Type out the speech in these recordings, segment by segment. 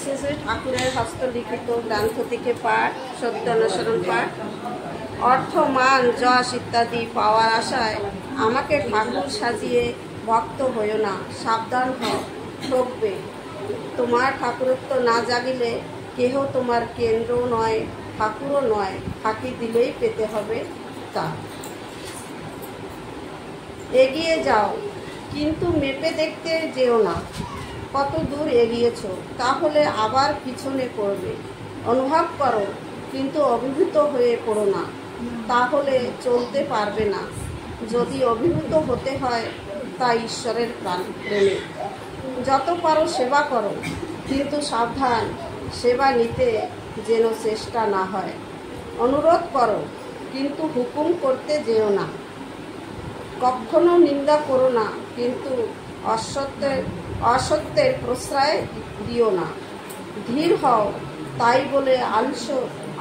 শ্রী ঠাকুরের হস্তলিখিত গ্রন্থ থেকে পাঠ, সত্য অনুসরণ পাঠ। অর্থ, মান, যশ ইত্যাদি পাওয়ার আশায় আমাকে ঠাকুর সাজিয়ে ভক্ত হইও না, সাবধান হও, ঠকবে। তোমার ঠাকুরত্ব না জাগিলে কেহ তোমার কেন্দ্র নয়, ঠাকুরও নয়, ফাঁকি দিলেই পেতে হবে তা। এগিয়ে যাও, কিন্তু মেপে দেখতে যেও না কত দূর এগিয়েছ, তাহলে আবার পিছনে পড়বে। অনুভব করো, কিন্তু অভিভূত হয়ে পড়ো না, তাহলে চলতে পারবে না। যদি অভিভূত হতে হয় তা ঈশ্বরের প্রেমে। যত পারো সেবা করো, কিন্তু সাবধান, সেবা নিতে যেন চেষ্টা না হয়। অনুরোধ করো, কিন্তু হুকুম করতে যেও না। কখনো নিন্দা করো না, কিন্তু অসত্যের প্রশ্রয় দিও না। ধীর হও, তাই বলে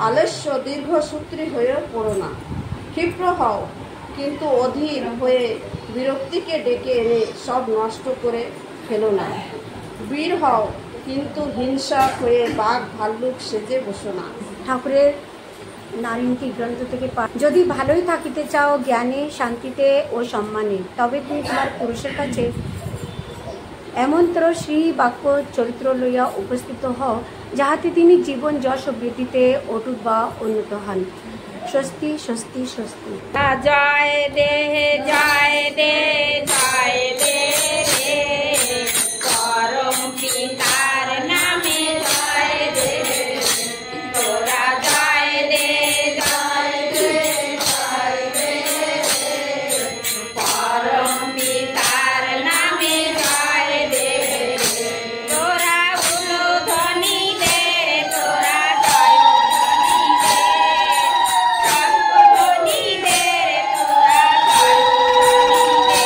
আলস্য দীর্ঘসূত্রী হয়ে পড়ো না। ক্ষিপ্র হও, কিন্তু অধীর হয়ে বিরক্তিকে ডেকে এনে সব নষ্ট করে ফেলো না। বীর হও, কিন্তু হিংসা হয়ে বাঘ ভাল্লুক সেজে বসো না। ঠাকুরের নারিনীতি গ্রন্থ থেকে পাঠ। যদি ভালোই থাকিতে চাও জ্ঞানে, শান্তিতে ও সম্মানে, তবে তুমি তোমার পুরুষের কাছে এমন্ত্র শ্রী বাক্য চরিত্র লইয়া উপস্থিত হও, যাহাতে তিনি জীবন যশ ও বৃদ্ধিতে অটুট বা উন্নত হন। স্বস্তি স্বস্তি স্বস্তি। জয় দে জয় দে জয় দে রে, পরম পিতার নামে জয় দে, তোরা জয় দে জয় দে জয় দে, পরম পিতার নামে জয় দে, তোরা উলুধ্বনি দে, তোরা জয়ধ্বনি দে, শঙ্খধ্বনি দে, তোরা জয়ধ্বনি দে।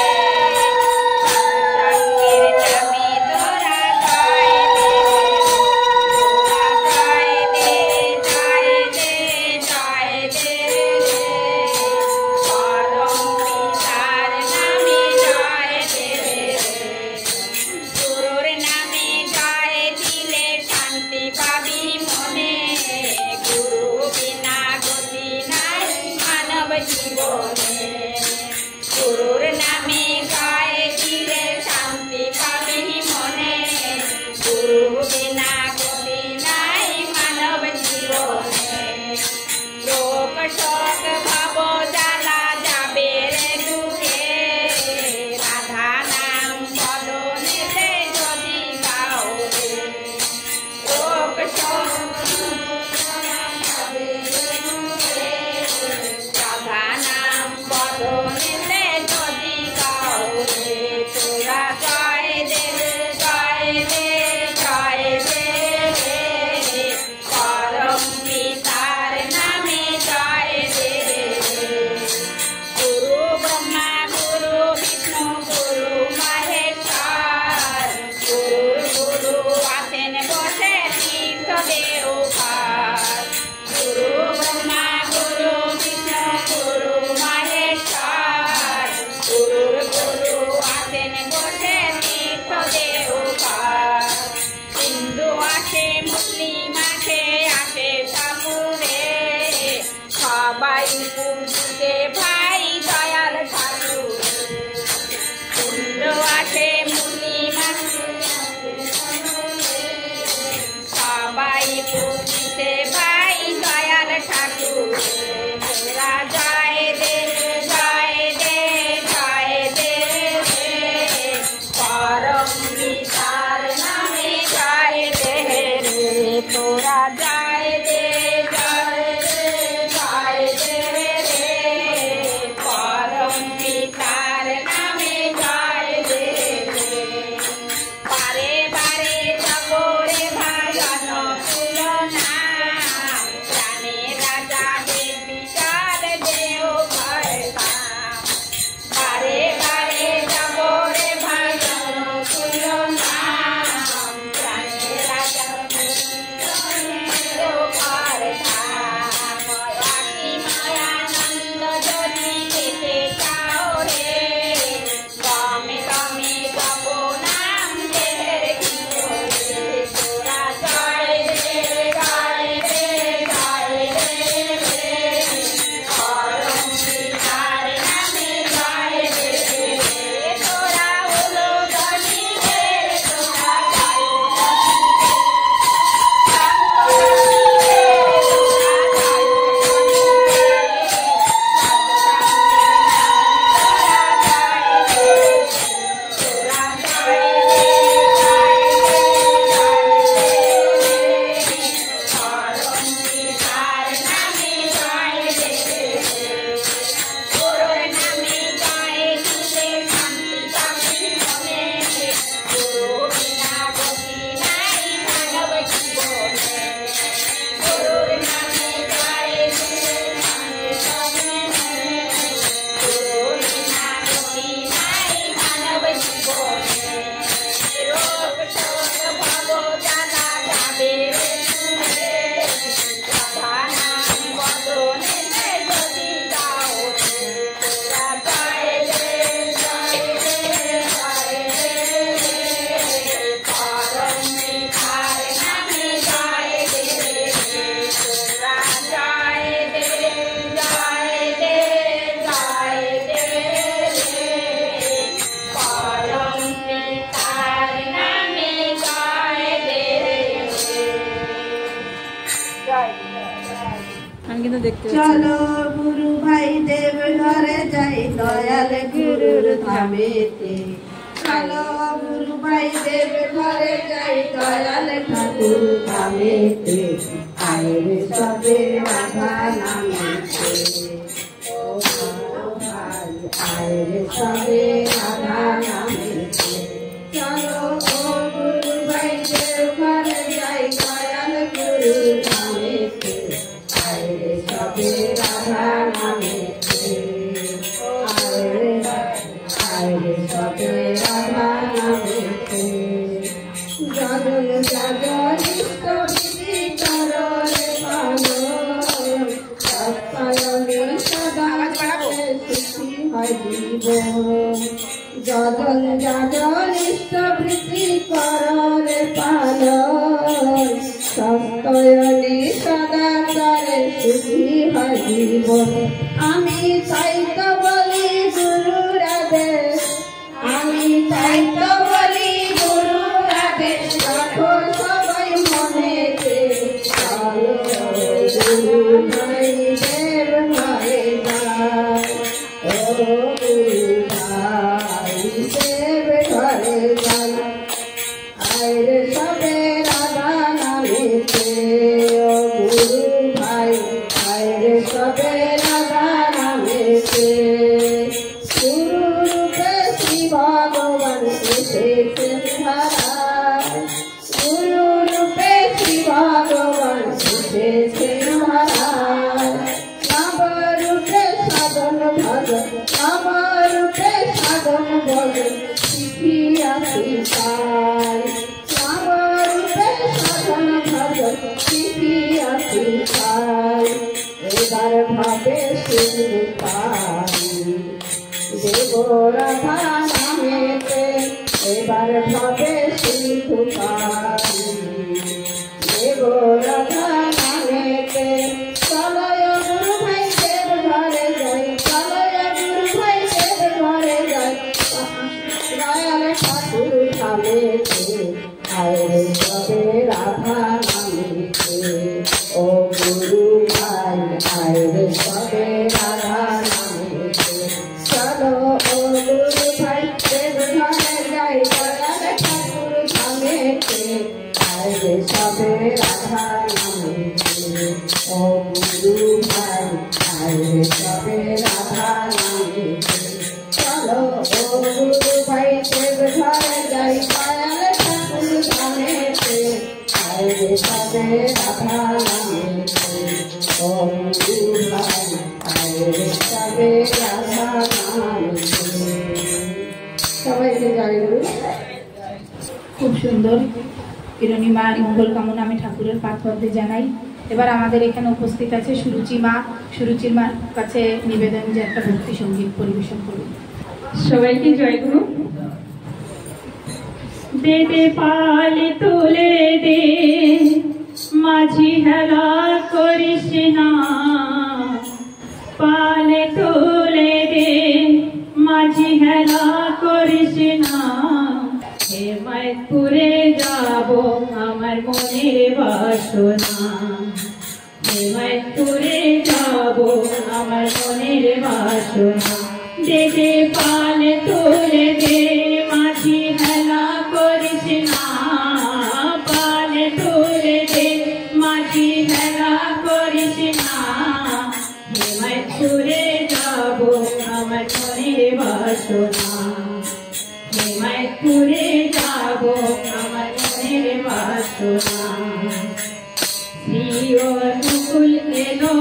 এখানে দেখতে চলো গুরু ভাই দেব ঘরে যাই দয়াল গুরুর ধামেতে। চলো গুরু ভাই দেব ঘরে যাই দয়াল ঠাকুর ধামেতে। আইরে সবে রাধা নামেতে, ও ভাই আইরে সবে রাধা নামেতে। চলো ও গুরু ভাই দেব ঘরে যাই দয়াল গুরুর ধামেতে। আইরে সবে রাধা নামেতে, আইরে সবে রাধা নামেতে। যজন যজন ইষ্ট বিধি কররে পালো, সত্যায়নে সদা সুখী হয় জীবন। যজন যজন ইষ্ট বৃদ্ধি কররে পালো, সত্যায়নে সদা সুখী হয় জীবন। আমি তাই তো বলি গুরুর আদেশ, আমি তাই তো বলি গুরুর আদেশ, রাখো সবাই মনেতে। চলো গুরু ভাই দেব ঘরে যাই, ও গুরু ভাই দেব ঘরে যাই। আইরে সবে রাধা নামেতে, ও গুরু ভাই আইরে সবে রাধা নামেতে। গুরু রূপে শ্রী ভগবান এসেছেন মহারাজ, গুরু রূপে শ্রী ভগবান এসেছেন মহারাজ। নবরূপে সাধন ভজন, নবরূপে সাধন ভজন শিখিয়াছি তাই। নবরূপে সাধন ভজন শিখিয়াছি তাই। এবার ভাবে শুরু পাই দেব রাধা নামেতে, এবার ভাবে শুরু পাই দেব রাধা নামেতে। চলো গুরু ভাই দেব ঘরে যাই, চলো গুরু ভাই দেব ঘরে যাই দয়াল ঠাকুর ধামেতে। আইরে সবে রাধা নামেতে, ও গুরু ভাই আইরে সবে রাধা নামেতে। চলো ও গুরু ভাই দেব ঘরে যাই দয়াল ঠাকুর ধামেতে। আইরে সবে রাধা নামেতে, ও গুরু ভাই আইরে সবে রাধা নামেতে। চলো ও গুরু ভাই দেব ঘরে যাই দয়াল ঠাকুর ধামেতে। আইরে সবে রাধা নামেতে, ও গুরু ভাই আইরে সবে রাধা নামেতে। সবাইকে জয় গুরু। খুব সুন্দর কিরণিমা মঙ্গল কামনা আমি ঠাকুরের পাঠপদ্মে জানাই। এবার আমাদের এখানে উপস্থিত আছে সুরুচি মা, সুরুচির মার কাছে নিবেদন যে একটা ভক্তি সঙ্গীত পরিবেশন করুন। সবাইকে জয়গুরু। দে দে পাল তুলে দে, মাঝি হেলা করিস না। পাল তুলে দে, মাঝি হেলা করিস না। হেমায়তপুরে যাব আমার মনের বাসনা, হেমায়তপুরে যাব আমার মনের বাসনা। দে দে পাল তুলে দে, মাঝি হেলা করিস না। পাল তুলে দে, মাঝি হেলা করিস না। হেমায়তপুরে যাব আমার মনের বাসনা, হেমায়তপুরে যাব আমার মনের বাসনা। শ্রী অনুকূল এলো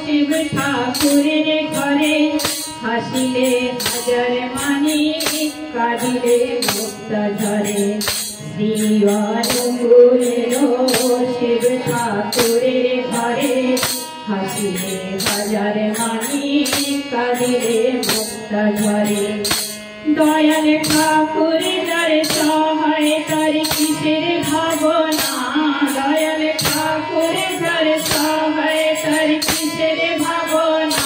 শিব ঠাকুরের ঘরে, হাসিলে হাজার মানি কাঁদিলে মুক্তা ঝরে। শ্রী অনুকূল এলো শিব ঠাকুরের ঘরে, হাসিলে হাজার মানি কাঁদিলে মুক্তা ঝরে। দয়াল ঠাকুর যার সহায় তার কিসের ভাবনা, দয়াল ঠাকুর যার সহায় তার কিসের ভাবনা।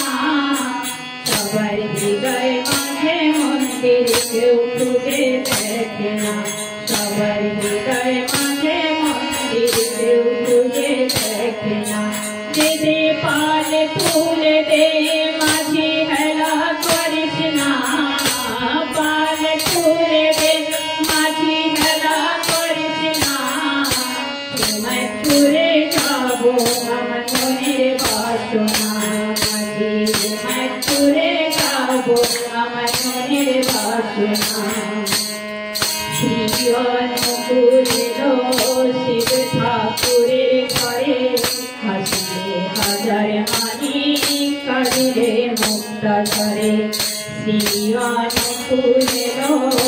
সবার হৃদয় মাঝে মন্দির কেউ খুঁজে দেখে না, সবার হৃদয় মাঝে মন্দির কেউ খুঁজে দেখে না। দে দে পাল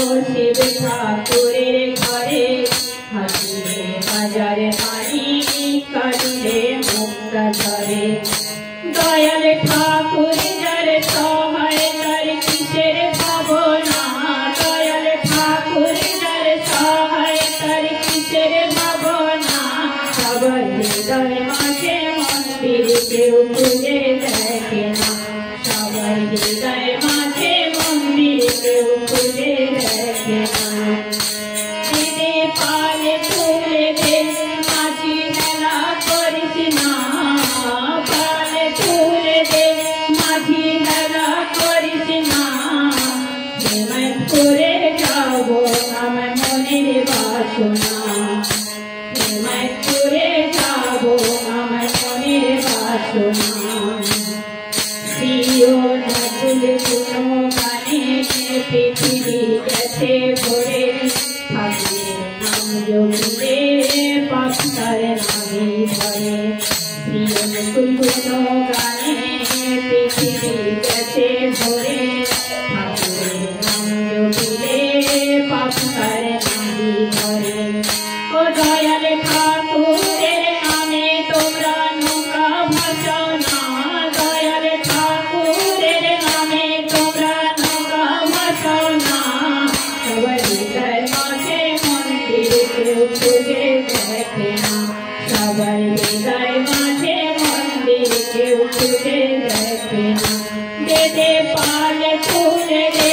শিব ঠাকুরের ঘরে হাসিলে হাজার মানি কাঁদিলে মুক্তা ঝরে দয়াল ঠাকুর যার সহায় তার কিসের ভাবনা দয়াল ঠাকুর যার সহায় তার কিসের ভাবনা সবার হৃদয় মাঝে মন্দির কেউ খুঁজে দেখে না সবার হৃদয় মাঝে মন্দির কেউ খুঁজে দেখে না দিদি পালে তুলে দে মাঝি হেলা করিস না পালে তুলে দে মাঝি হেলা করিস না হেমায় করে যাব আমার মনের বাসনা হেমায় করে যাব আমার মনের বাসনা প্রিয় নকুল কোনো গানে পৃথিবী গেছে ভরে ঠাকুরের নাম জপিলে পাপতার নামে ধরে প্রিয় নকুল কোনো গানে পৃথিবী গেছে ভরে ঠাকুরের নাম জপিলে পাপতার নামে ধরে ও দয়াল ঠাকুরের নামে তোমরা নৌকা ভাসাও না দয়াল ঠাকুরের নামে তোমরা নৌকা ভাসাও না সবার হৃদয় মাঝে মন্দির কেউ খুঁজে দেখে না সবার হৃদয় মাঝে মন্দির কেউ খুঁজে দেখে না দে পালে তুলে দে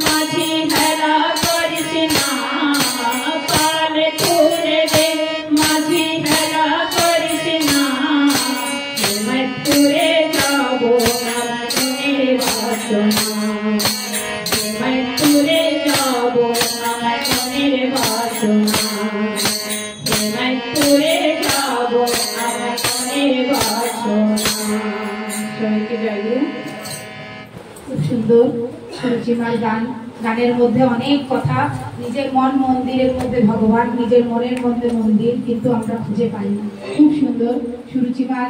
মাঝি হেলা করিস না পালে তুলে দে মাঝি হেলা করিস না হেমায় তুলে যাব আমার মনের বাসনা হেমায় তুলে যাব আমার মনের বাসনা হেমায় তুলে যাব আমার মনের বাসনা সবাইকে জয় গুরু। খুব সুন্দর সুরুচিমার গান গানের মধ্যে অনেক কথা নিজের মন মন্দিরের মধ্যে ভগবান নিজের মনের মধ্যে মন্দির কিন্তু আমরা খুঁজে পাই না খুব সুন্দর সুরুচিমার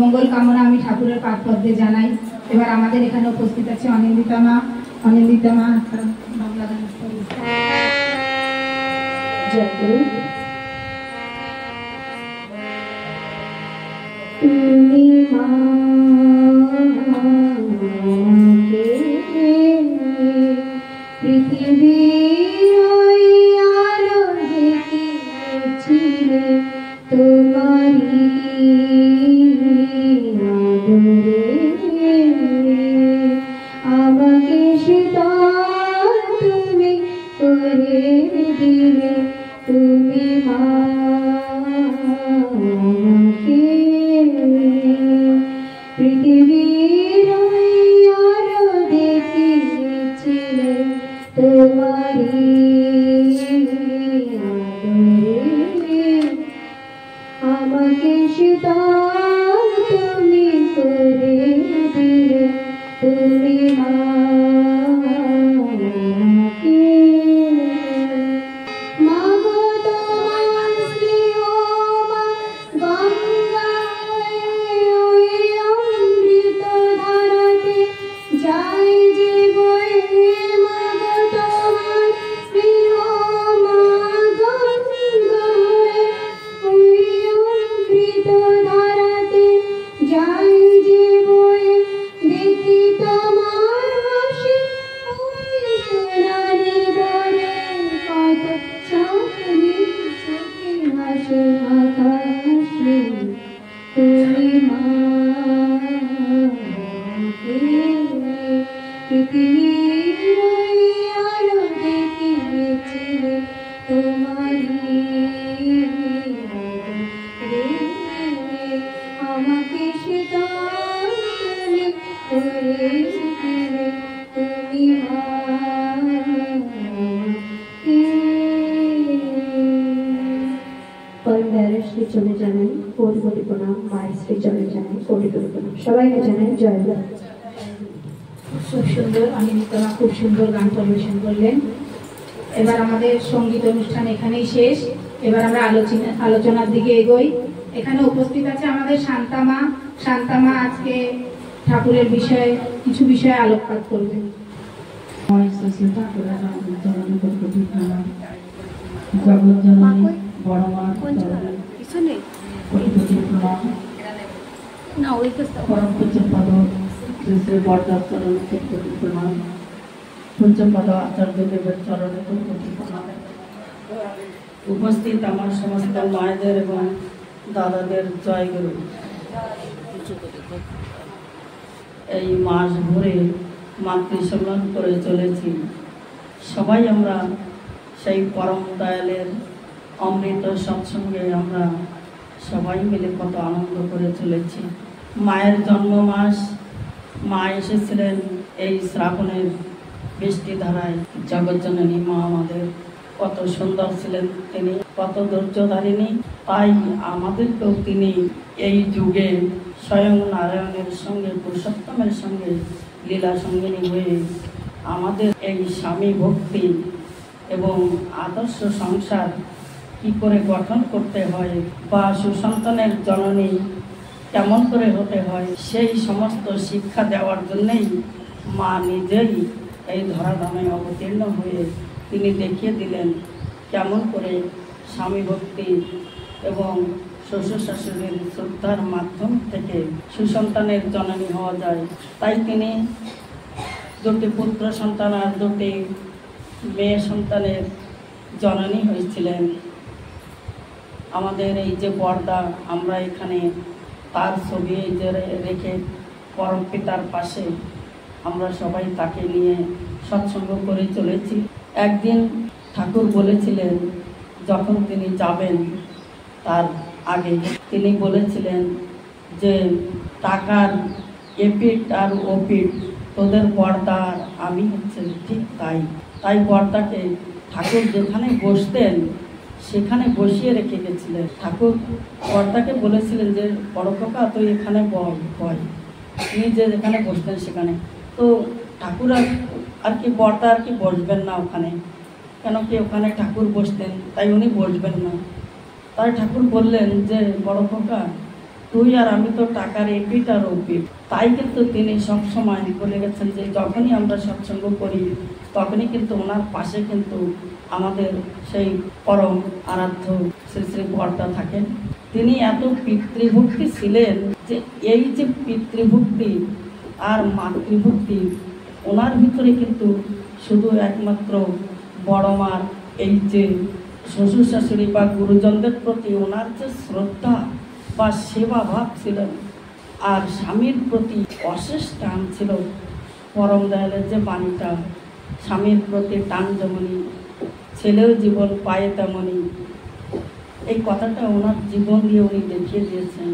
মঙ্গল কামনা আমি ঠাকুরের পাদ পদ্মে জানাই এবার আমাদের এখানে উপস্থিত আছে অনিন্দিতা মা বাংলা গান জয় গুরু। তুমি মাকে পৃথিবীর ওই আলো দেখিয়েছিলে তোমারি আদরে আমাকে শীতল তুমি করে দিলে তুমি মাকে পৃথিবীর আলো দেখিয়েছিলে তোমারি আদরে আমাকে শীতল তুমি করে দিলে তুমি মাকে মাগো তোমার স্নেহ মা গঙ্গা ওই অমৃত ধারাতে যাই যে বয়ে মাগো তোমার স্নেহ মা গঙ্গা ওই অমৃত ধারাতে যাই যে বয়ে দেখি তোমার হাসি ওই সোনালি বরে কত চাঁদনি চোখে হাসি আকাশে তুমি মাকে পৃথিবীর ওই আলো দেখিয়েছিলে তোমারি আমাকে শীতল তুমি করে দিলে তুমি পরমদয়ালের শ্রী চলে জানাই কোটি কোটি প্রণাম মায়ের শ্রী চলে জানাই কোটি কোটি প্রণাম সবাইকে জানাই জয় গুরু। খুব সুন্দর অনিন্দিতা মা খুব সুন্দর গান পরিবেশন করলেন। এবার আমাদের সঙ্গীত অনুষ্ঠান এখানেই শেষ। এবার আমরা আলোচনার দিকে এগোই। এখানে উপস্থিত আছে আমাদের শান্তা মা আজকে ঠাকুরের বিষয়ে কিছু বিষয়ে আলোকপাত করবেন। ঠাকুরের জগৎ জননী বড় মা কিছু নেই কোটি কোটি প্রণাম। না ওই তো পরম পূজ্যপদ শ্রী শ্রী বরদাস চরণে কোটি কোটি প্রণাম। পূজ্যপদ আচার্যদেবের চরণে কোটি কোটি প্রণাম। উপস্থিত আমার সমস্ত মায়েদের এবং দাদাদের জয় গুরু। এই মাস ভরে মাতৃ সম্মান করে চলেছি। সবাই আমরা সেই পরম দয়ালের অমৃত সৎসঙ্গে আমরা সবাই মিলে কত আনন্দ করে চলেছি। মায়ের জন্ম মাস, মা এসেছিলেন এই শ্রাবণের বৃষ্টি ধারায়। জগৎজননী মা আমাদের কত সুন্দর ছিলেন তিনি, কত ধৈর্যধারিণী। তাই আমাদেরকেও তিনি এই যুগে স্বয়ং নারায়ণের সঙ্গে পুরুষোত্তমের সঙ্গে লীলা সঙ্গিনী হয়ে আমাদের এই স্বামী ভক্তি এবং আদর্শ সংসার কি করে গঠন করতে হয় বা সুসন্তানের জননী কেমন করে হতে হয় সেই সমস্ত শিক্ষা দেওয়ার জন্যেই মা নিজেই এই ধরাধামে অবতীর্ণ হয়ে তিনি দেখিয়ে দিলেন কেমন করে স্বামী ভক্তি এবং শ্বশুর শাশুড়ির শ্রদ্ধার মাধ্যম থেকে সুসন্তানের জননী হওয়া যায়। তাই তিনি দুটি পুত্র সন্তান আর দুটি মেয়ে সন্তানের জননী হয়েছিলেন। আমাদের এই যে বর্দা, আমরা এখানে তার ছবি যে রেখে পরম পিতার পাশে আমরা সবাই তাকে নিয়ে সৎসঙ্গ করে চলেছি। একদিন ঠাকুর বলেছিলেন, যখন তিনি যাবেন তার আগে তিনি বলেছিলেন যে টাকার এপিট আর ওপিট তোদের বর্দা আমি হচ্ছে ঠিক তাই। তাই বর্দাকে ঠাকুর যেখানে বসতেন সেখানে বসিয়ে রেখে গেছিলেন। ঠাকুর বর্দাকে বলেছিলেন যে বড় কাকা তুই এখানে বয়, তিনি যে যেখানে বসতেন সেখানে। তো ঠাকুর আর কি বর্দা আর কি বসবেন না ওখানে, কেন কি ওখানে ঠাকুর বসতেন, তাই উনি বসবেন না। তাই ঠাকুর বললেন যে বড় কাকা তুই আর আমি তো টাকার এপিট আর ওপিট। তাই কিন্তু তিনি সবসময় বলে গেছেন যে যখনই আমরা সৎসঙ্গ করি তখনই কিন্তু ওনার পাশে কিন্তু আমাদের সেই পরম আরাধ্য শ্রী শ্রী বর্দা থাকেন। তিনি এত পিতৃভক্তি ছিলেন যে এই যে পিতৃভক্তি আর মাতৃভক্তি ওনার ভিতরে কিন্তু শুধু একমাত্র বড় মার এই যে শ্বশুর শাশুড়ি বা গুরুজনদের প্রতি ওনার যে শ্রদ্ধা বা সেবা ভাব ছিল, আর স্বামীর প্রতি অশেষ টান ছিল। পরম দয়ালের যে বাণীটা, স্বামীর প্রতি টান যেমনই ছেলেও জীবন পায় তেমনই, এই কথাটা ওনার জীবন দিয়ে উনি দেখিয়ে দিয়েছেন।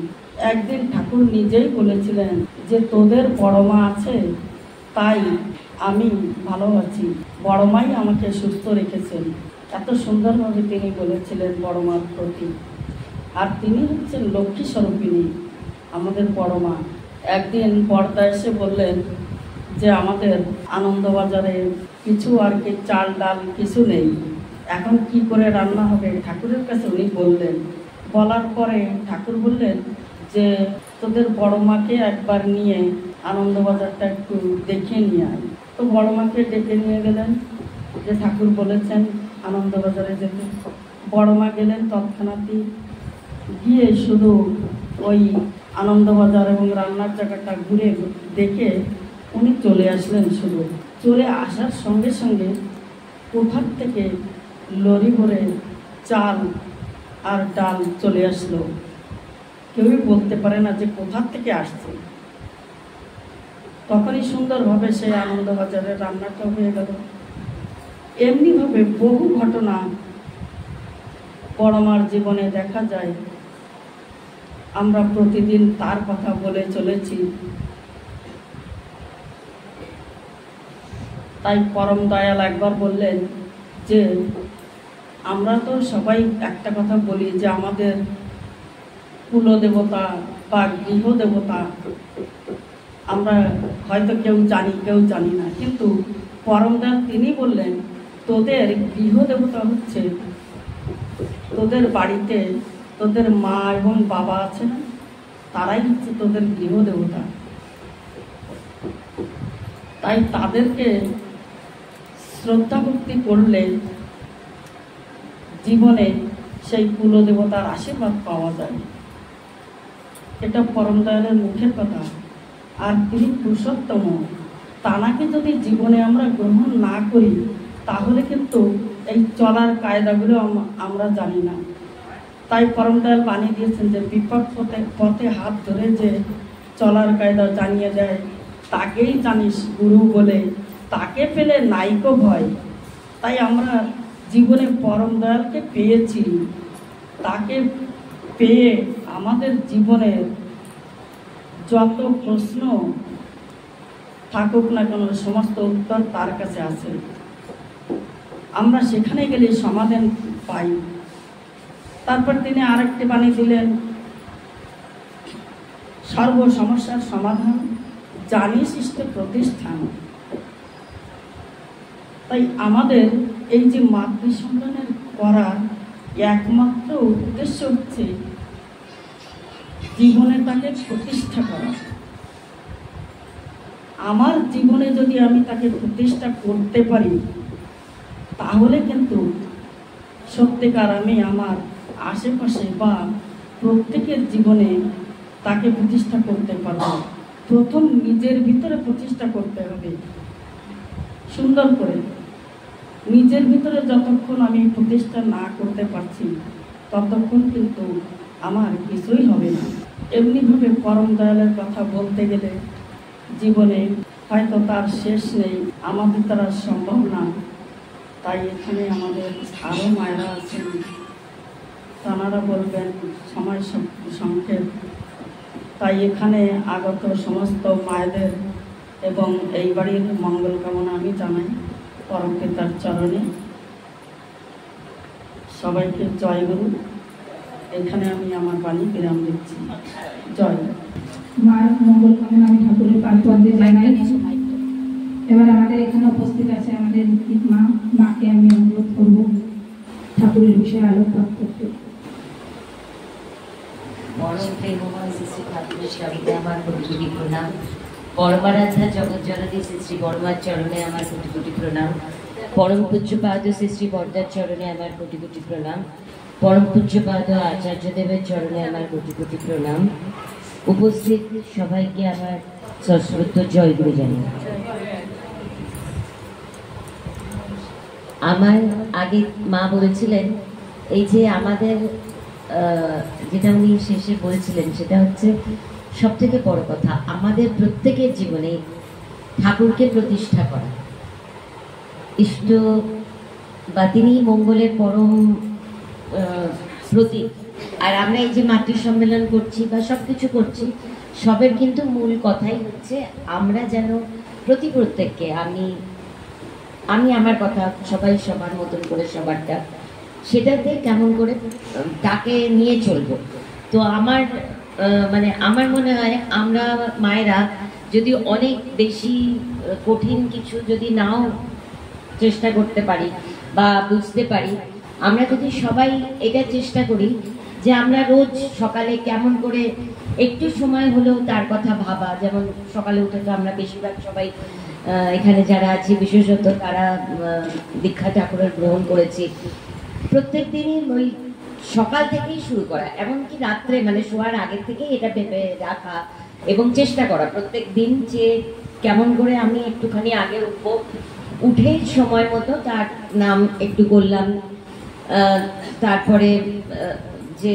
একদিন ঠাকুর নিজেই বলেছিলেন যে তোদের বড় মা আছে তাই আমি ভালো আছি, বড় মাই আমাকে সুস্থ রেখেছেন। এত সুন্দরভাবে তিনি বলেছিলেন বড় মার প্রতি। আর তিনি হচ্ছেন লক্ষ্মী স্বরূপিণী, আমাদের বড় মা। একদিন বর্দা এসে বললেন যে আমাদের আনন্দবাজারে কিছু আর কি চাল ডাল কিছু নেই, এখন কি করে রান্না হবে। ঠাকুরের কাছে উনি বললেন, বলার পরে ঠাকুর বললেন যে তোদের বড় মাকে একবার নিয়ে আনন্দবাজারটা একটু দেখে নিয়ে আয়। তো বড় মাকে ডেকে নিয়ে গেলেন, যে ঠাকুর বলেছেন আনন্দবাজারে যেতে। বড় মা গেলেন, তৎক্ষণাৎই গিয়ে শুধু ওই আনন্দবাজার এবং রান্নার জায়গাটা ঘুরে দেখে উনি চলে আসলেন। শুধু চলে আসার সঙ্গে সঙ্গে কোথার থেকে লরি ভরে চাল আর ডাল চলে আসলো। কেউই বলতে পারে না যে কোথার থেকে আসছে। তখনই সুন্দরভাবে সেই আনন্দবাজারের রান্নাটা হয়ে গেল। এমনিভাবে বহু ঘটনা বড় মার জীবনে দেখা যায়। আমরা প্রতিদিন তার কথা বলে চলেছি। তাই পরম দয়াল একবার বললেন যে আমরা তো সবাই একটা কথা বলি যে আমাদের কুলদেবতা বা গৃহদেবতা আমরা হয়তো কেউ জানি কেউ জানি না, কিন্তু পরম দয়াল তিনি বললেন তোদের গৃহদেবতা হচ্ছে তোদের বাড়িতে তোদের মা এবং বাবা আছে না, তারাই হচ্ছে তোদের গৃহদেবতা। তাই তাদেরকে শ্রদ্ধা ভক্তি করলে জীবনে সেই কুলদেবতার আশীর্বাদ পাওয়া যায়। এটা পরম দয়ালের মুখের কথা। আর তিনি পুরুষোত্তম, তানাকে যদি জীবনে আমরা গ্রহণ না করি তাহলে কিন্তু এই চলার কায়দাগুলো আমরা জানি না। তাই পরম দয়াল বানিয়ে দিয়েছেন যে বিপদ পথে হাত ধরে যে চলার কায়দা জানিয়ে দেয়, তাকেই জানিস গুরু বলে, তাকে পেলে নাইকো ভয়। তাই আমরা জীবনে পরম দয়ালকে পেয়েছি, তাকে পেয়ে আমাদের জীবনের যত প্রশ্ন থাকুক না কেন সমস্ত উত্তর তার কাছে আছে। আমরা সেখানে গেলে সমাধান পাই। তারপর তিনি আরেকটি বাণী দিলেন, সর্ব সমস্যার সমাধান জানিস ইষ্ট প্রতিষ্ঠান। তাই আমাদের এই যে মাতৃ সম্মানের করার একমাত্র উদ্দেশ্য হচ্ছে জীবনে তাকে প্রতিষ্ঠা করা। আমার জীবনে যদি আমি তাকে প্রতিষ্ঠা করতে পারি তাহলে কিন্তু সত্যিকার আমি আমার আশেপাশে বা প্রত্যেকের জীবনে তাকে প্রতিষ্ঠা করতে পারবো। প্রথম নিজের ভিতরে প্রতিষ্ঠা করতে হবে সুন্দর করে। নিজের ভিতরে যতক্ষণ আমি প্রতিষ্ঠা না করতে পারছি ততক্ষণ কিন্তু আমার কিছুই হবে না। এমনিভাবে পরম দয়ালের কথা বলতে গেলে জীবনে হয়তো তার শেষ নেই, আমাদের দ্বারা সম্ভব না। তাই এখানে আমাদের আরও মায়েরা আছেন, তাঁরা বলবেন সময় সংক্ষেপ। তাই এখানে আগত সমস্ত মায়েদের এবং এই বাড়ির মঙ্গল কামনা আমি জানাই পরম পিতার চরণে। সবাইকে জয় গুরু। এখানে আমি আমার বাণী বিরাম দিচ্ছি। জয়। মায়ের মঙ্গল কামনা আমি ঠাকুরের পাদপদ্মে জানাই। এবার আমাদের এখানে উপস্থিত আছে আমাদের মা, মাকে আমি অনুরোধ করব ঠাকুরের বিষয়ে আলোকপাত করতে। পরম প্রেমময় শ্রী শ্রী ঠাকুরের চরণে আমার কোটি কোটি প্রণাম। পরমারাধ্যা জগৎ জননী শ্রী শ্রী বড়মার চরণে আমার কোটি কোটি প্রণাম। পরম পূজ্যপাদ শ্রী শ্রী বরদার চরণে আমার কোটি কোটি প্রণাম। পরম পূজ্যপাদ আচার্যদেবের চরণে আমার কোটি কোটি প্রণাম। উপস্থিত সবাইকে আমার সশ্রদ্ধ জয় গুরু জানাই। আমার আগে মা বলেছিলেন এই যে আমাদের যেটা উনি শেষে বলেছিলেন সেটা হচ্ছে সব থেকে বড় কথা, আমাদের প্রত্যেকের জীবনে ঠাকুরকে প্রতিষ্ঠা করা। ইষ্ট বা তিনি মঙ্গলের পরম প্রতীক। আর আমরা এই যে মাতৃ সম্মেলন করছি বা সব কিছু করছি, সবের কিন্তু মূল কথাই হচ্ছে আমরা যেন প্রত্যেককে আমি আমার কথা, সবাই সবার মতন করে সবারটা, সেটাতে কেমন করে তাকে নিয়ে চলবো। তো আমার মনে হয় আমরা মায়েরা যদি অনেক বেশি কঠিন কিছু যদি নাও চেষ্টা করতে পারি বা বুঝতে পারি, আমরা যদি সবাই এটা চেষ্টা করি যে আমরা রোজ সকালে কেমন করে একটু সময় হলেও তার কথা ভাবা। যেমন সকালে উঠে তো আমরা বেশিরভাগ সবাই এখানে যারা আছি বিশেষত তারা দীক্ষা ঠাকুরের গ্রহণ করেছি। প্রত্যেক দিনই ওই সকাল থেকেই শুরু করা, এমনকি রাত্রে শোয়ার আগে থেকেই এটা ভেবে রাখা এবং চেষ্টা করা প্রত্যেক দিন যে কেমন করে আমি একটুখানি আগে উঠবো, উঠে সময় মতো তার নাম একটু করলাম, তারপরে যে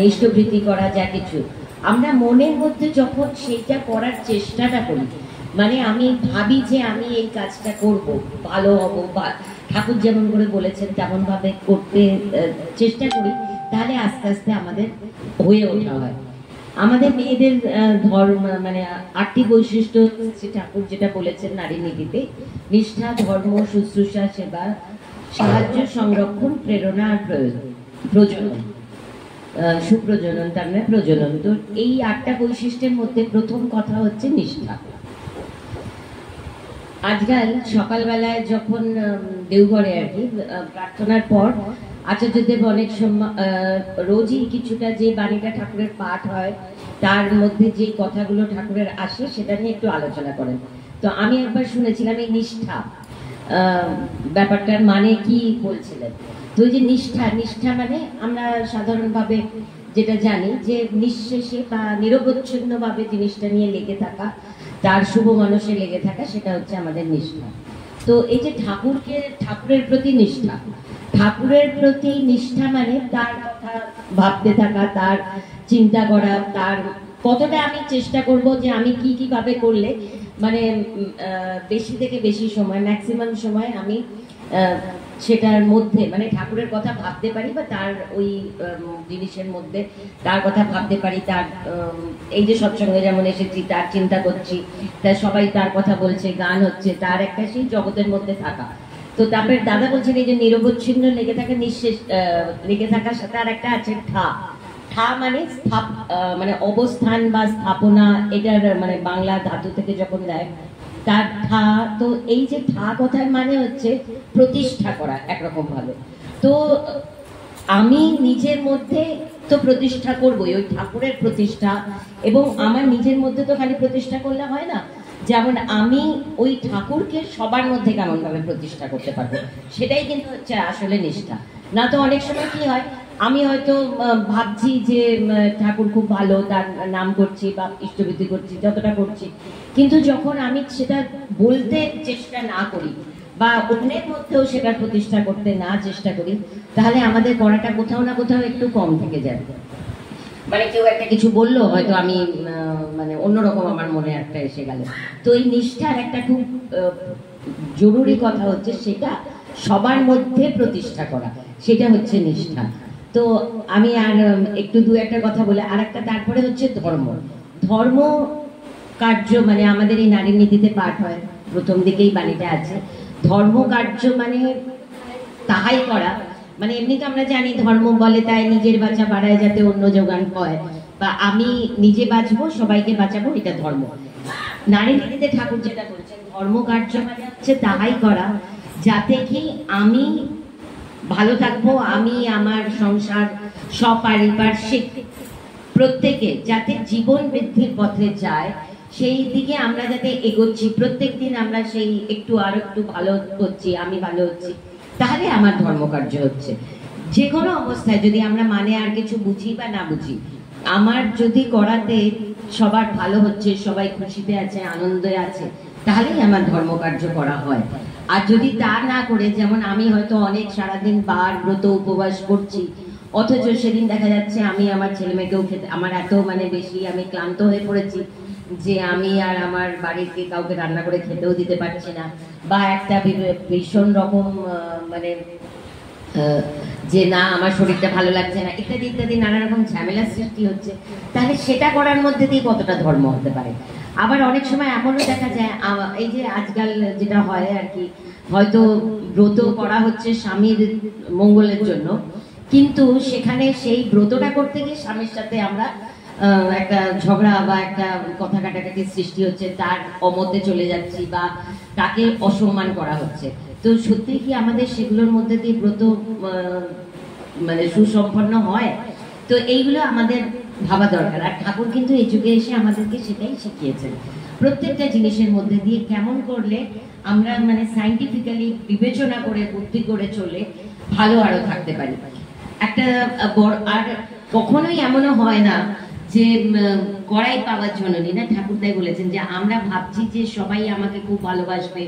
ইষ্টবৃত্তি করা যা কিছু আমরা মনের মধ্যে যখন সেইটা করার চেষ্টাটা করি, আমি ভাবি যে আমি এই কাজটা করব, ভালো হব বা ঠাকুর যেমন করে বলেছেন তেমন ভাবে করতে চেষ্টা করি, তাহলে আস্তে আস্তে আমাদের হয়ে ওঠা হয়। আমাদের মেয়েদের ধর্ম 8টি বৈশিষ্ট্য শ্রী ঠাকুর যেটা বলেছেন নারী নীতিতে: নিষ্ঠা, ধর্ম, শুশ্রূষা, সেবা, সাহায্য, সংরক্ষণ, প্রেরণা আর প্রজনন, সুপ্রজনন, তার মানে প্রজনন। তো এই 8টা বৈশিষ্ট্যের মধ্যে প্রথম কথা হচ্ছে নিষ্ঠা। আজকাল সকালবেলায় যখন দেওঘরে আর কি প্রার্থনার পর আচার্যদেব অনেক রোজই কিছুটা যে বাণীটা ঠাকুরের পাঠ হয় তার মধ্যে যে কথাগুলো ঠাকুরের আসে সেটা নিয়ে একটু আলোচনা করেন। তো আমি একবার শুনেছিলাম এই নিষ্ঠা ব্যাপারটার মানে কি বলছিলেন। তো ওই যে নিষ্ঠা, নিষ্ঠা মানে আমরা সাধারণভাবে যেটা জানি যে নিঃশেষে বা নিরবচ্ছিন্নভাবে জিনিসটা নিয়ে লেগে থাকা, তার শুভ মানুষে লেগে থাকা, সেটা হচ্ছে আমাদের নিষ্ঠা। তো এই যে ঠাকুরের প্রতি নিষ্ঠা, ঠাকুরের প্রতি নিষ্ঠা মানে তার কথা ভাবতে থাকা, তার চিন্তা করা, তার কতটা আমি চেষ্টা করব যে আমি কি ভাবে করলে মানে বেশি থেকে বেশি সময়, ম্যাক্সিমাম সময় আমি সেটার মধ্যে মানে ঠাকুরের কথা ভাবতে পারি, বা তার ওই জিনিসের মধ্যে তার কথা ভাবতে পারি। তার এই যে সৎসঙ্গে যেমন এসেছি, তার চিন্তা করছি, তার সবাই তার কথা বলছে, গান হচ্ছে, তার একটা সেই জগতের মধ্যে থাকা। তো তারপরে দাদা বলছেন এই যে নিরবচ্ছিন্ন লেগে থাকা, নিঃশেষ লেগে থাকার সাথে আর একটা আছে ঠা। ঠা মানে মানে অবস্থান বা স্থাপনা, এটার মানে বাংলা ধাতু থেকে যখন দেয় তার ঠা। তো এই যে ঠা কথার মানে হচ্ছে প্রতিষ্ঠা করা একরকম ভাবে। তো আমি নিজের মধ্যে তো প্রতিষ্ঠা করবোই, ওই ঠাকুরের প্রতিষ্ঠা। এবং আমার নিজের মধ্যে তো খালি প্রতিষ্ঠা করলে হয় না, যেমন আমি ওই ঠাকুরকে সবার মধ্যে কেমন ভাবে প্রতিষ্ঠা করতে পারবো, সেটাই কিন্তু হচ্ছে আসলে নিষ্ঠা। না তো অনেক সময় কি হয়, আমি হয়তো ভাবছি যে ঠাকুর খুব ভালো, তার নাম করছি বা ইষ্টভৃতি করছি, যতটা করছি, কিন্তু যখন আমি সেটা বলতে চেষ্টা না করি বা অন্যের মধ্যেও সেটা প্রতিষ্ঠা করতে না চেষ্টা করি, তাহলে আমাদের করাটা কোথাও না কোথাও একটু কম থেকে যায়। মানে কেউ একটা কিছু বললো, হয়তো আমি মানে অন্যরকম আমার মনে একটা এসে গেল। তো এই নিষ্ঠার একটা খুব জরুরি কথা হচ্ছে সেটা সবার মধ্যে প্রতিষ্ঠা করা, সেটা হচ্ছে নিষ্ঠা। তো আমি আর একটু দু একটা কথা বলে আর একটা, তারপরে হচ্ছে ধর্ম কার্য। মানে আমাদের এই নারী নীতিতে পাঠ হয়, প্রথম দিকেই বাণীটা আছে, ধর্ম কার্য মানে তাহাই করা। মানে এমনি তো আমরা জানি ধর্ম বলে তাই নিজের বাঁচা বাড়ায় যাতে অন্য যোগান হয়, বা আমি নিজে বাঁচবো সবাইকে বাঁচাবো, এটা ধর্ম। নারী নীতিতে ঠাকুর যেটা বলছেন, ধর্ম কার্য মানে হচ্ছে তাহাই করা যাতে কি আমি ভালো থাকবো, আমি আমার সংসার সপারিপার্শ্বিক প্রত্যেকে যাতে জীবন বৃদ্ধির পথে যায়, সেই দিকে আমরা যাতে এগোচ্ছি, প্রত্যেক দিন আমরা সেই একটু আর একটু ভালো হচ্ছি, আমি ভালো হচ্ছি, তাহলে আমার ধর্মকার্য হচ্ছে। যে কোনো অবস্থায় যদি আমরা মানে আর কিছু বুঝি বা না বুঝি, আমার যদি করাতে সবার ভালো হচ্ছে, সবাই খুশিতে আছে, আনন্দে আছে, তাহলেই আমার ধর্মকার্য করা হয়। আর যদি তা না করে, যেমন আমি হয়তো অনেক সারাদিন বার ব্রত উপবাস করছি, অথচ সেদিন দেখা যাচ্ছে আমি আমার ছেলে মেয়েকেও খেতে, আমার এত মানে বেশি আমি ক্লান্ত হয়ে পড়েছি যে আমি আর আমার বাড়িতে কাউকে রান্না করে খেতেও দিতে পারছি না, বা একটা ভীষণ রকম মানে যে না আমার শরীরটা ভালো লাগছে না, ইত্যাদি ইত্যাদি নানা রকম ঝামেলার সৃষ্টি হচ্ছে, তাহলে সেটা করার মধ্যে দিয়ে কতটা ধর্ম হতে পারে। আবার অনেক সময় এমনও দেখা যায়, এই যে আজকাল যেটা হয় আর কি, হয়তো ব্রত করা হচ্ছে স্বামীর মঙ্গলের জন্য, কিন্তু সেখানে সেই ব্রতটা করতে গিয়ে স্বামীর সাথে আমরা একটা ঝগড়া বা একটা কথা কাটাকাটি সৃষ্টি হচ্ছে, তার অমতে চলে যাচ্ছি বা তাকে অসম্মান করা হচ্ছে। তো সত্যি কি আমাদের সেগুলোর মধ্যে দিয়ে ব্রত মানে সুসম্পন্ন হয়? তো এইগুলো আমাদের ভাবা দরকার। আর ঠাকুর কিন্তু এই যুগে এসে আমাদেরকে সেটাই শিখিয়েছেন, প্রত্যেকটা জিনিসের মধ্যে দিয়ে কেমন করলে আমরা মানে সাইন্টিফিক্যালি বিবেচনা করে বুদ্ধি করে চলে ভালো আরো থাকতে পারি। একটা বড়, আর কখনোই এমনও হয় না যে কড়াই পাওয়ার জন্য না, ঠাকুর তাই বলেছেন যে আমরা ভাবছি যে সবাই আমাকে খুব ভালোবাসবে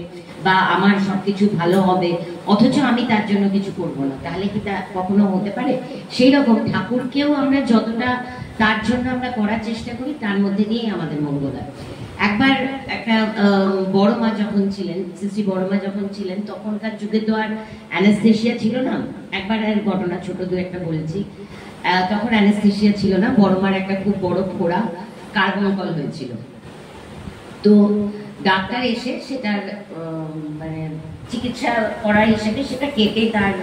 বা আমার সবকিছু ভালো হবে, অথচ আমি তার জন্য কিছু করবো না, তাহলে কি তা কখনো হতে পারে? সেই রকম ঠাকুরকেও আমরা যতটা তার জন্য আমরা করার চেষ্টা করি, তার মধ্যে দিয়েই আমাদের মঙ্গল হয়। একবার একটা বড় মা যখন ছিলেন, শ্রী বড় মা যখন ছিলেন, তখনকার যুগে তো আর অ্যানেস্থেশিয়া ছিল না। একবার আর ঘটনা ছোট দু একটা বলেছি, তখন অ্যানেস্থেশিয়া ছিল না, বড় মার একটা খুব বড় ফোড়া কার্বনকল হয়েছিল। তো ডাক্তার এসে সেটার মানে চিকিৎসা করার হিসেবে সেটা কেটে তার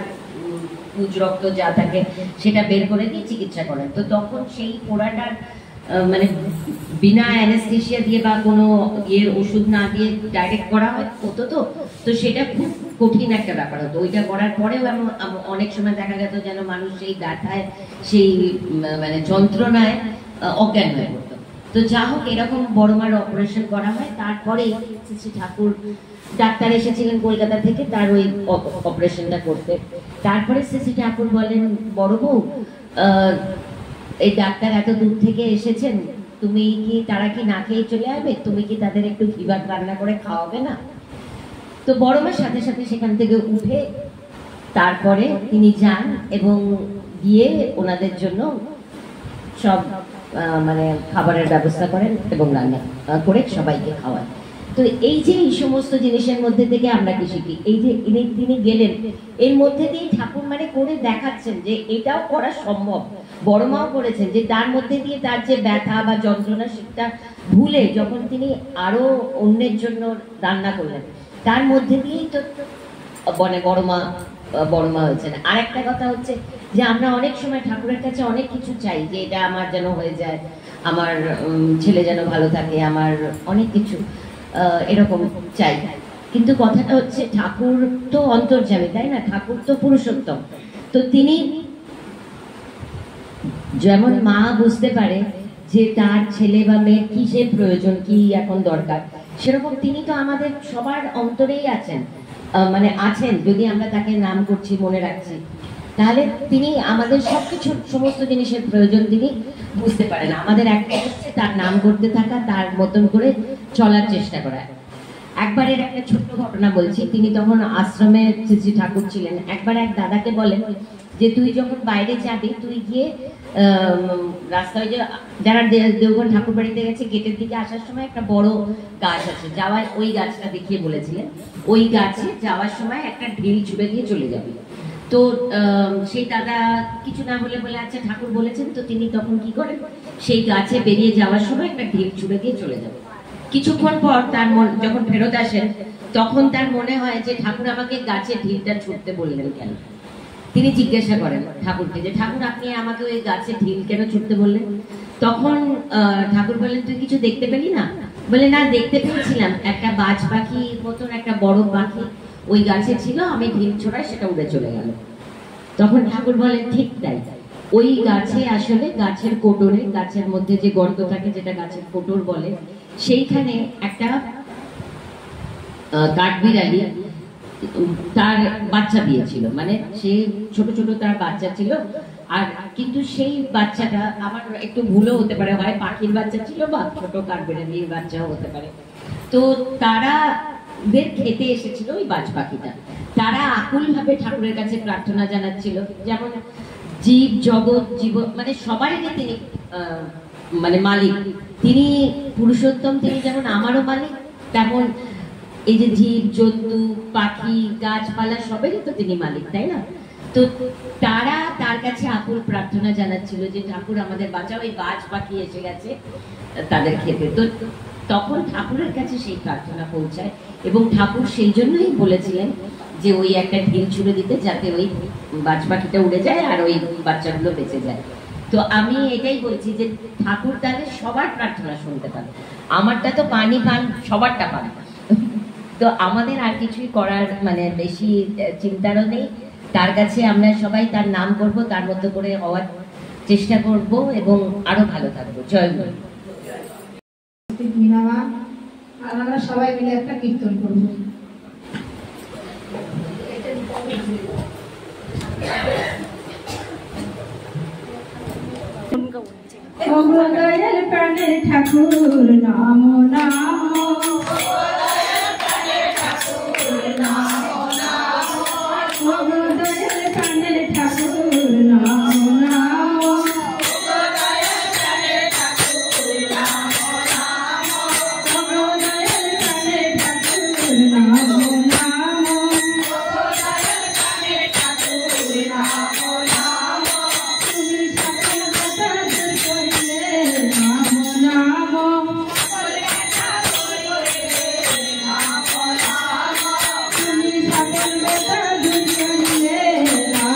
পুজ রক্ত যা থাকে সেটা বের করে দিয়ে চিকিৎসা করেন। তো তখন সেই ফোড়াটার মানে বিনা অ্যানেস্থেশিয়া দিয়ে বা কোনো ইয়ের ওষুধ না দিয়ে ডাইরেক্ট করা হতো, তো সেটা খুব কঠিন একটা ব্যাপার হতো। ওইটা করার পরেও অনেক সময় দেখা যেত যেন মানুষ সেই ব্যথায়, সেই মানে যন্ত্রণায় অজ্ঞান হয়ে পড়তো। তো যা হোক এরকম বড় মার অপারেশন করা হয়। তারপরে শ্রী ঠাকুর ডাক্তার এসেছিলেন কলকাতা থেকে তার ওই অপারেশনটা করতে। তারপরে শ্রী ঠাকুর বলেন, বড় বউ এই ডাক্তার এত দূর থেকে এসেছেন, তুমি কি তারা কি না খেয়ে চলে যাবে, তুমি কি তাদের একটু ঘি ভাত রান্না করে খাওয়াবে না? তো বড় মার সাথে সাথে সেখান থেকে উঠে তারপরে তিনি যান এবং গিয়ে ওনাদের জন্য সব মানে খাবারের ব্যবস্থা করেন এবং রান্না করে সবাইকে খাওয়ান। তো এই যে এই সমস্ত জিনিসের মধ্যে থেকে আমরা কি শিখি, এই যে তিনি গেলেন এর মধ্যে দিয়ে ঠাকুর মানে করে দেখাচ্ছেন যে এটাও করা সম্ভব। বড় মাও করেছেন যে তার মধ্যে দিয়ে তার যে ব্যথা বা যন্ত্রণা সেটা ভুলে যখন তিনি আরো অন্যের জন্য রান্না করলেন, তার মধ্যে দিয়েই তো মানে বড় মা হয়েছেন। আর একটা কথা হচ্ছে যে আমরা অনেক সময় ঠাকুরের কাছে অনেক কিছু চাই, যে এটা আমার যেন হয়ে যায়, আমার ছেলে যেন ভালো থাকে, আমার অনেক কিছু এরকম চাই। কিন্তু কথাটা হচ্ছে ঠাকুর তো অন্তর্যামী, তাই না? ঠাকুর তো পুরুষোত্তম। তো তিনি যেমন মা বুঝতে পারে যে তার ছেলে বা মেয়ের কিসের প্রয়োজন, কি এখন দরকার, সেরকম তিনি তো আমাদের সবার অন্তরেই আছেন, মানে আছেন। যদি আমরা তাকে নাম করছি, মনে রাখছি, তাহলে তিনি আমাদের সবকিছু সমস্ত জিনিসের প্রয়োজন তিনি বুঝতে পারেন। আমাদের একটা হচ্ছে তার নাম করতে থাকা, তার মতন করে চলার চেষ্টা করা। একবারের একটা ছোট্ট ঘটনা বলছি। তিনি তখন আশ্রমে শ্রী ঠাকুর ছিলেন। একবার এক দাদাকে বলেন যে তুই যখন বাইরে যাবি, তুই গিয়ে রাস্তায় যে যারা দেওঘর ঠাকুর বাড়িতে গেছে, গেটের দিকে আসার সময় একটা বড় গাছ আছে, যাওয়ার ওই গাছটা দেখিয়ে বলেছিলেন, ওই গাছে যাওয়ার সময় একটা ঢিল ছুঁড়ে দিয়ে চলে যাবে। তো সেই দাদা কিছু না বলে বলে আচ্ছা ঠাকুর বলেছেন। তো তিনি তখন কি করেন, সেই গাছে বেরিয়ে যাওয়ার সময় একটা ঢিল ছুঁড়ে দিয়ে চলে যাবে। কিছুক্ষণ পর তার যখন ফেরত আসেন, তখন তার মনে হয় যে ঠাকুর আমাকে গাছে ঢিলটা ছুঁড়তে বললেন কেন। তিনি জিজ্ঞাসা করেন ঠাকুরকে যে ঠাকুর আপনি আমাকে ওই গাছে ঢিল কেন ছুঁড়তে বললেন? তখন ঠাকুর বললেন তুই কিছু দেখতে পেলি না? বলে না, দেখতে পেয়েছিলাম একটা বাজ পাখি মতন একটা বড় পাখি ওই গাছে ছিল, আমি ঢিল ছোড়াই সেটা উড়ে চলে গেল। তখন ঠাকুর বলেন ঠিক তাই, ওই গাছে আসলে গাছের কোটরে, গাছের মধ্যে যে গর্ত থাকে যেটা গাছের কোটর বলে, সেইখানে একটা কাঠবিড়ালি তার বাচ্চা দিয়েছিল, মানে সে ছোট ছোট তার বাচ্চা ছিল। আর কিন্তু সেই বাচ্চাটা আমার একটু ভুলও হতে পারে, হয় পাখির বাচ্চা ছিল বা ছোট কাঠবিড়ালির বাচ্চাও হতে পারে। তো তারা খেতে এসেছিল ওই বাজ পাখিটা। তারা আকুল ভাবে ঠাকুরের কাছে প্রার্থনা জানাচ্ছিল, যেমন জীব জগৎ জীব মানে সবারই তিনি মানে মালিক, তিনি পুরুষোত্তম, তিনি যেমন আমারও মালিক, তেমন এই যে জীব জন্তু পাখি গাছপালা সবেরই তো তিনি মালিক, তাই না? তো তারা তার কাছে আকুল প্রার্থনা জানাচ্ছিল যে ঠাকুর আমাদের বাঁচাও, এই গাছ পাখি এসে গেছে তাদের খেতে। তো তখন ঠাকুরের কাছে সেই প্রার্থনা পৌঁছায় এবং ঠাকুর সেই জন্যই বলেছিলেন যে ওই একটা ঢিল ছুঁড়ে দিতে, যাতে ওই বাজ পাখিটা উড়ে যায় আর ওই বাচ্চাগুলো বেঁচে যায়। তো আমি এটাই বলছি যে ঠাকুর তাহলে সবার প্রার্থনা শুনতে পান, আমারটা তো পানি পান, সবারটা পান। তো আমাদের আর কিছুই করার মানে বেশি চিন্তারও নেই। তার কাছে আমরা সবাই তার নাম করব, তার মতো করে হওয়ার চেষ্টা করব এবং আরো ভালো থাকবো। জয় গুরু। আর আমরা সবাই মিলে একটা কীর্তন করব। দয়াল প্রাণের ঠাকুর নাম নাম, দয়াল প্রাণের ঠাকুর নাম নাম, দয়াল প্রাণের ঠাকুর নাম নাম, দয়াল প্রাণের ঠাকুর নাম নাম, দয়াল প্রাণের ঠাকুর নাম নাম, দয়াল প্রাণের ঠাকুর নাম নাম, তুমি সকল কথা দূর করিলে নাম নাম, সকল কথা দূর করিলে নাম নাম, তুমি সকল কথা দূর করিলে নাম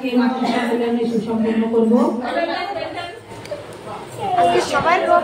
আজকে মাতৃ সম্মেলনে সুসম্পন্ন করবো। সবাই লোক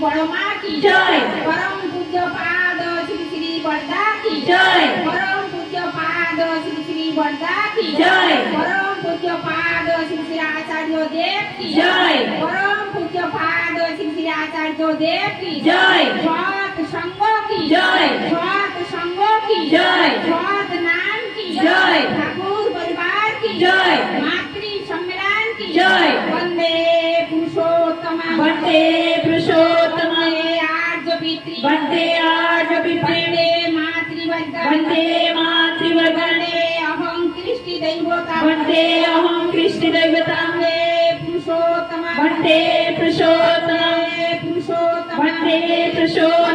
परम पूज्य जय परम पूज्य पाद श्री श्री बंदा की जय परम पूज्य पाद श्री श्री आचार्य देव की जय परम पूज्य पाद श्री श्री आचार्य देव की जय सत संग की जय सत संग की जय सत नाम की जय ठाकुर परिवार की जय मातृ सम्मेलन की जय वंदे पुरुषोत्तम वंदे पुरुषोत्तम आर्य पितृ वंदे आर्य पितृ वंदे मातृवर्ग वंदे अहं कृष्टि दैवता वंदे अहं कृष्टि दैवता वंदे पुरुषोत्तम वंदे पुरुषोत्तम वंदे पुरुषोत्तम